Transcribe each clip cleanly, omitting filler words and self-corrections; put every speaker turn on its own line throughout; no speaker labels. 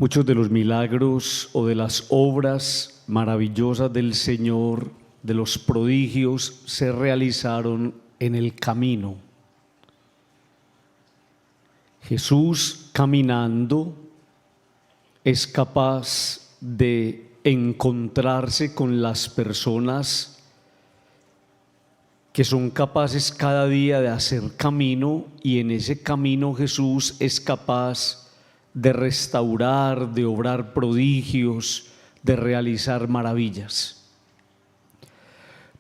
Muchos de los milagros o de las obras maravillosas del Señor, de los prodigios, se realizaron en el camino. Jesús, caminando, es capaz de encontrarse con las personas que son capaces cada día de hacer camino, y en ese camino Jesús es capaz de restaurar, de obrar prodigios, de realizar maravillas.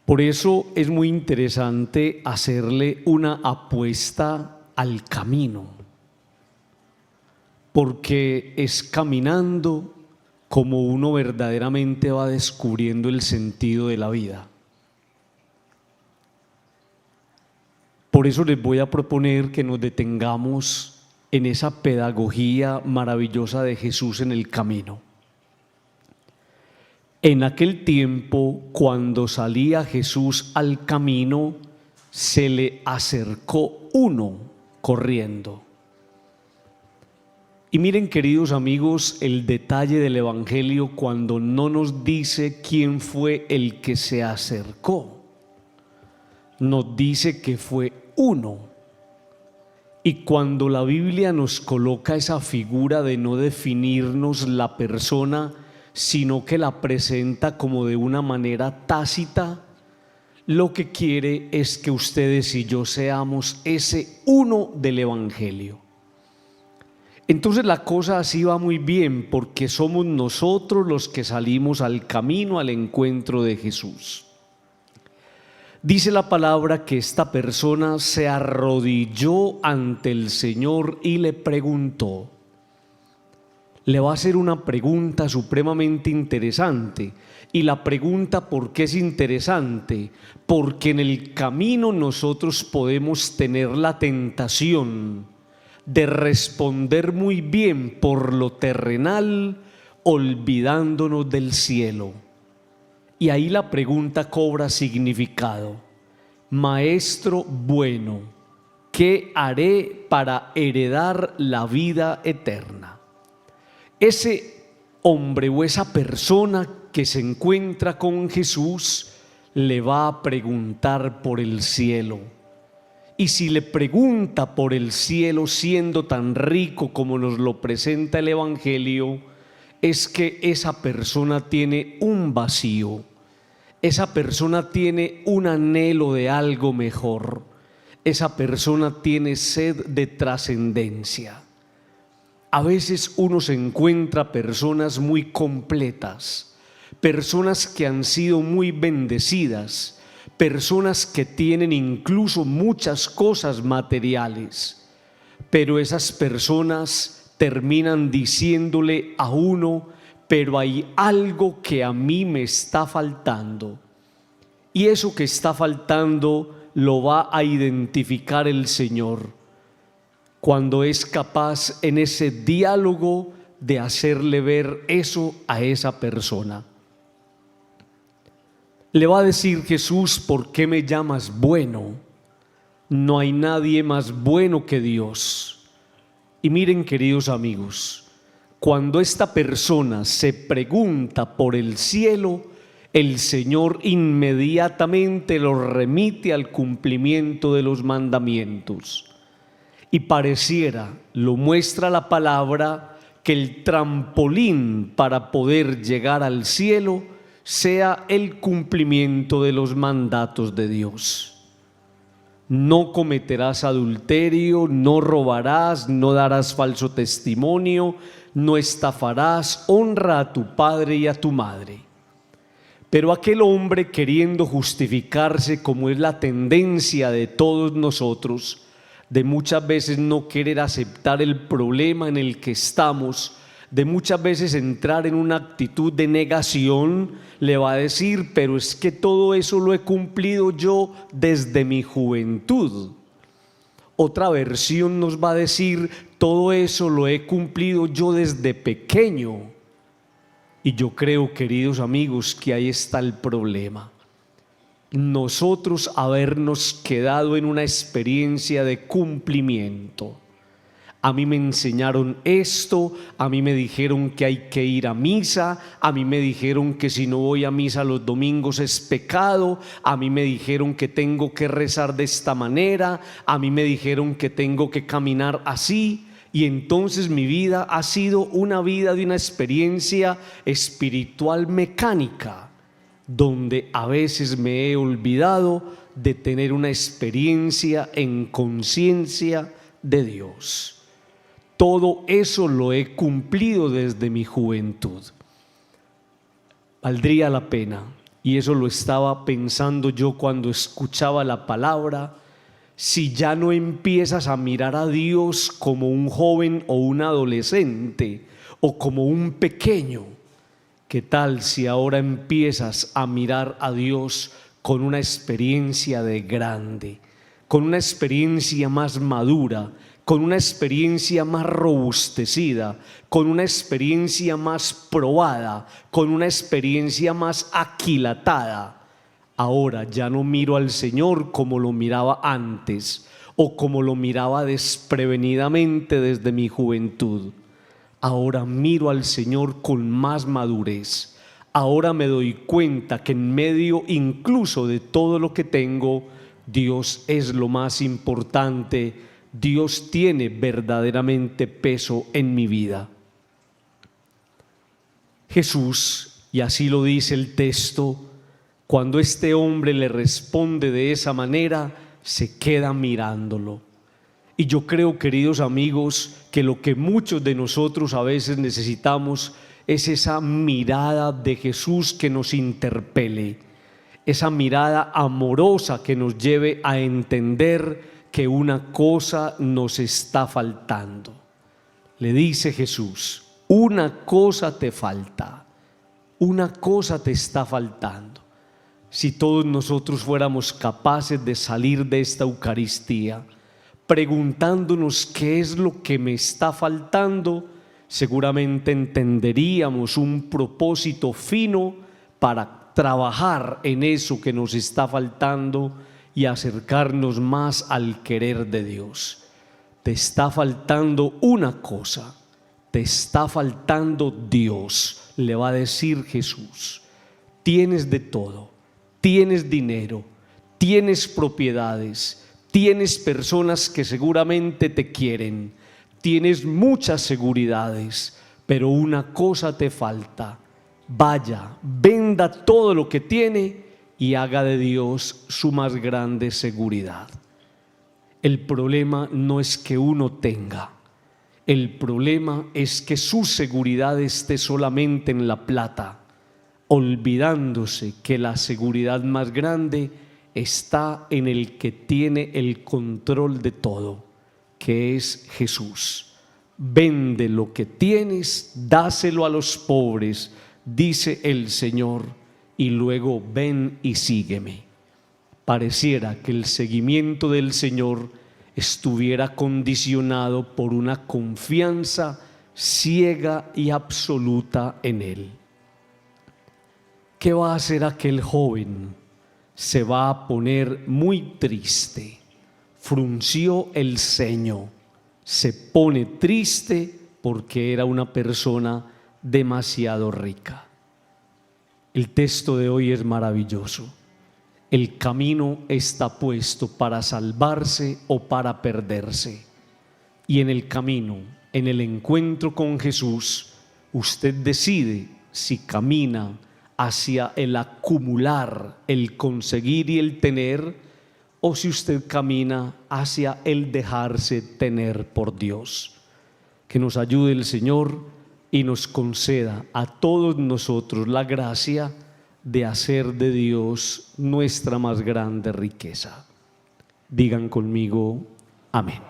Por eso es muy interesante hacerle una apuesta al camino, porque es caminando como uno verdaderamente va descubriendo el sentido de la vida. Por eso les voy a proponer que nos detengamos en esa pedagogía maravillosa de Jesús en el camino. En aquel tiempo, cuando salía Jesús al camino, se le acercó uno corriendo. Y miren, queridos amigos, el detalle del Evangelio cuando no nos dice quién fue el que se acercó. Nos dice que fue uno. Y cuando la Biblia nos coloca esa figura de no definirnos la persona, sino que la presenta como de una manera tácita, lo que quiere es que ustedes y yo seamos ese uno del Evangelio. Entonces la cosa así va muy bien, porque somos nosotros los que salimos al camino, al encuentro de Jesús. Dice la palabra que esta persona se arrodilló ante el Señor y le preguntó. Le va a hacer una pregunta supremamente interesante. Y la pregunta, ¿por qué es interesante? Porque en el camino nosotros podemos tener la tentación de responder muy bien por lo terrenal, olvidándonos del cielo. Y ahí la pregunta cobra significado. Maestro bueno, ¿qué haré para heredar la vida eterna? Ese hombre o esa persona que se encuentra con Jesús le va a preguntar por el cielo. Y si le pregunta por el cielo siendo tan rico como nos lo presenta el Evangelio, es que esa persona tiene un vacío, esa persona tiene un anhelo de algo mejor, esa persona tiene sed de trascendencia. A veces uno se encuentra personas muy completas, personas que han sido muy bendecidas, personas que tienen incluso muchas cosas materiales, pero esas personas terminan diciéndole a uno: pero hay algo que a mí me está faltando. Y eso que está faltando lo va a identificar el Señor cuando es capaz en ese diálogo de hacerle ver eso a esa persona. Le va a decir Jesús: ¿por qué me llamas bueno? No hay nadie más bueno que Dios. Y miren, queridos amigos, cuando esta persona se pregunta por el cielo, el Señor inmediatamente lo remite al cumplimiento de los mandamientos. Y pareciera, lo muestra la palabra, que el trampolín para poder llegar al cielo sea el cumplimiento de los mandatos de Dios. No cometerás adulterio, no robarás, no darás falso testimonio, no estafarás, honra a tu padre y a tu madre. Pero aquel hombre, queriendo justificarse, como es la tendencia de todos nosotros, de muchas veces no querer aceptar el problema en el que estamos, de muchas veces entrar en una actitud de negación, le va a decir: pero es que todo eso lo he cumplido yo desde mi juventud. Otra versión nos va a decir: todo eso lo he cumplido yo desde pequeño. Y yo creo, queridos amigos, que ahí está el problema. Nosotros habernos quedado en una experiencia de cumplimiento, a mí me enseñaron esto, a mí me dijeron que hay que ir a misa, a mí me dijeron que si no voy a misa los domingos es pecado, a mí me dijeron que tengo que rezar de esta manera, a mí me dijeron que tengo que caminar así. Y entonces mi vida ha sido una vida de una experiencia espiritual mecánica, donde a veces me he olvidado de tener una experiencia en conciencia de Dios. Todo eso lo he cumplido desde mi juventud. Valdría la pena, y eso lo estaba pensando yo cuando escuchaba la palabra, si ya no empiezas a mirar a Dios como un joven o un adolescente o como un pequeño, ¿qué tal si ahora empiezas a mirar a Dios con una experiencia de grande, con una experiencia más madura, con una experiencia más robustecida, con una experiencia más probada, con una experiencia más aquilatada? Ahora ya no miro al Señor como lo miraba antes o como lo miraba desprevenidamente desde mi juventud. Ahora miro al Señor con más madurez. Ahora me doy cuenta que en medio incluso de todo lo que tengo, Dios es lo más importante. Dios tiene verdaderamente peso en mi vida. Jesús, y así lo dice el texto, cuando este hombre le responde de esa manera, se queda mirándolo. Y yo creo, queridos amigos, que lo que muchos de nosotros a veces necesitamos es esa mirada de Jesús que nos interpele, esa mirada amorosa que nos lleve a entender que una cosa nos está faltando. Le dice Jesús, una cosa te falta, una cosa te está faltando. Si todos nosotros fuéramos capaces de salir de esta Eucaristía preguntándonos qué es lo que me está faltando, seguramente entenderíamos un propósito fino para trabajar en eso que nos está faltando y acercarnos más al querer de Dios. Te está faltando una cosa, te está faltando Dios, le va a decir Jesús. Tienes de todo. Tienes dinero, tienes propiedades, tienes personas que seguramente te quieren, tienes muchas seguridades, pero una cosa te falta. Vaya, venda todo lo que tiene y haga de Dios su más grande seguridad. El problema no es que uno tenga, el problema es que su seguridad esté solamente en la plata, olvidándose que la seguridad más grande está en el que tiene el control de todo, que es Jesús. Vende lo que tienes, dáselo a los pobres, dice el Señor, y luego ven y sígueme. Pareciera que el seguimiento del Señor estuviera condicionado por una confianza ciega y absoluta en Él. ¿Qué va a hacer aquel joven? Se va a poner muy triste. Frunció el ceño. Se pone triste porque era una persona demasiado rica. El texto de hoy es maravilloso. El camino está puesto para salvarse o para perderse. Y en el camino, en el encuentro con Jesús, usted decide si camina hacia el acumular, el conseguir y el tener, o si usted camina hacia el dejarse tener por Dios. Que nos ayude el Señor y nos conceda a todos nosotros la gracia de hacer de Dios nuestra más grande riqueza. Digan conmigo, amén.